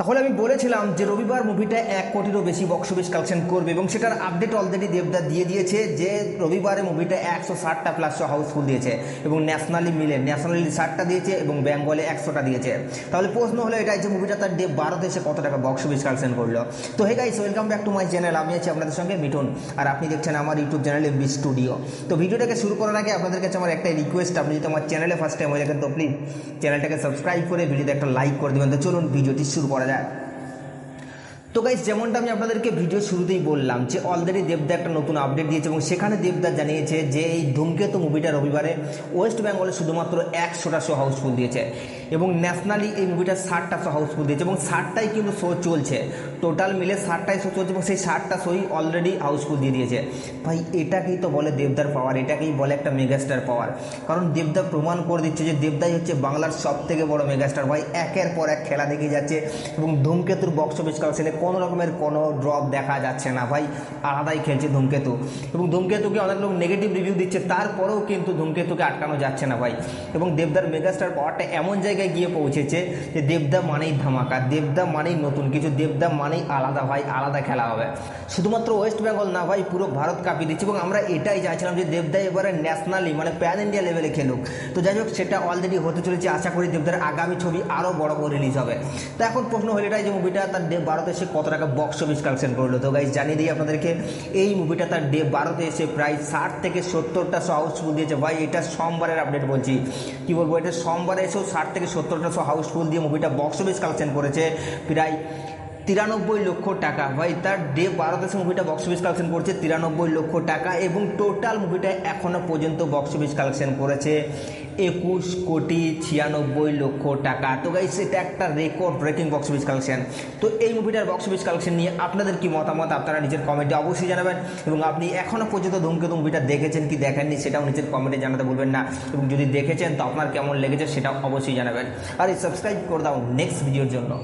তাহলে আমি বলেছিলাম যে রবিবার মুভিটা 1 কোটিরও বেশি বক্স অফিস কালেকশন করবে এবং সেটার আপডেট অলরেডি দেবদা দিয়ে দিয়েছে যে রবিবারে মুভিটা 160টা প্লাস হাউসফুল দিয়েছে এবং ন্যাশনালি 60টা দিয়েছে এবং বেঙ্গলে 100টা দিয়েছে। তাহলে প্রশ্ন হলো এটাই যে মুভিটা তার ডে 12 এসে কত টাকা বক্স অফিস কালেকশন করলো। তো hey guys, welcome back to my channel. আমি আছি আপনাদের সঙ্গে মিঠুন আর আপনি দেখছেন আমার ইউটিউব চ্যানেল এমবি স্টুডিও। তো ভিডিওটাকে শুরু করার আগে আপনাদের কাছে আমার একটাই রিকোয়েস্ট, আপনি যদি আমার চ্যানেলে ফার্স্ট টাইম হয়ে থাকেন তো প্লিজ চ্যানেলটাকে সাবস্ক্রাইব করে ভিডিওতে একটা লাইক করে দেবেন। তো চলুন ভিডিওটি শুরু করা যায়। তো গাইস, যেমনটা আমি আপনাদেরকে ভিডিও শুরুতেই বললাম যে অলরেডি দেবদা একটা নতুন আপডেট দিয়েছে এবং সেখানে দেবদা জানিয়েছে যে এই ধূমকেতু মুভিটা রবিবারে ওয়েস্ট বেঙ্গলে শুধুমাত্র 100টা শো হাউসফুল দিয়েছে এবং ন্যাশনালি এই মুভিটা 60টা শো হাউসফুল দিয়েছে এবং 60টাই কিন্তু শো চলছে। টোটাল মিলে 60টাই শো চলছে এবং সেই 60টা শোই অলরেডি হাউসফুল দিয়ে দিয়েছে। ভাই এটাকেই তো বলে দেবদার পাওয়ার, এটাকেই বলে একটা মেগাস্টার পাওয়ার। কারণ দেবদা প্রমাণ করে দিচ্ছে যে দেবদাই হচ্ছে বাংলার সব থেকে বড় মেগাস্টার। ভাই একের পর এক খেলা দেখে যাচ্ছে এবং ধূমকেতুর বক্স অফিস কালেকশনে কোনো রকমের কোনো ড্রপ দেখা যাচ্ছে না। ভাই আলাদাই খেলছে ধূমকেতু এবং ধূমকেতুকে অনেক লোক নেগেটিভ রিভিউ দিচ্ছে, তারপরেও কিন্তু ধূমকেতুকে আটকানো যাচ্ছে না ভাই। এবং দেবদার মেগাস্টার পাওয়ারটা এমন জায়গায় গিয়ে পৌঁছেছে যে দেবদা মানেই ধামাকা, দেবদা মানেই নতুন কিছু, দেবদা মানেই আলাদা। ভাই আলাদা খেলা হবে, শুধুমাত্র ওয়েস্ট বেঙ্গল না ভাই, পুরো ভারত কাঁপিয়ে দিচ্ছে। এবং আমরা এটাই চাইছিলাম যে দেবদা এবারে ন্যাশনালি মানে প্যান ইন্ডিয়া লেভেলে খেলুক। তো যাই হোক, সেটা অলরেডি হতে চলেছে। আশা করি দেবদার আগামী ছবি আরও বড় করে রিলিজ হবে। তো এখন প্রশ্ন হলো এটাই যে মুভিটা তার ডে 12 এসে কত টাকা বক্স অফিস কালেকশন করলো। তো গাইজ জানিয়ে দিই আপনাদেরকে, এই মুভিটা তার ডে 12 এসে প্রায় 60 থেকে 70টা শো হাউসফুল দিয়েছে। ভাই এটা সোমবারের আপডেট বলছি, কি বলবো, এটা সোমবারে এসেও 60 থেকে 70টা শো হাউসফুল দিয়ে মুভিটা বক্স অফিস কালেকশন করেছে প্রায় 93 লক্ষ টাকা। ভাই তার ডে 12 এসে মুভিটা বক্স অফিস কালেকশন করছে 93 লক্ষ টাকা এবং টোটাল মুভিটা এখনও পর্যন্ত বক্স অফিস কালেকশন করেছে 21 কোটি 96 লক্ষ টাকা। তো গাইস এটা একটা record breaking box office collection. তো এই মুভিটার বক্স অফিস কালেকশন নিয়ে আপনাদের কি মতামত আপনারা নিজের কমেন্টে অবশ্যই জানাবেন এবং আপনি এখনও পর্যন্ত ধূমকেতু মুভিটা দেখেছেন কি দেখেননি সেটাও নিজের কমেন্টে জানাতে ভুলবেন না এবং যদি দেখেছেন তো আপনার কেমন লেগেছে সেটাও অবশ্যই জানাবেন। আর সাবস্ক্রাইব করে দাও নেক্সট ভিডিওর জন্য।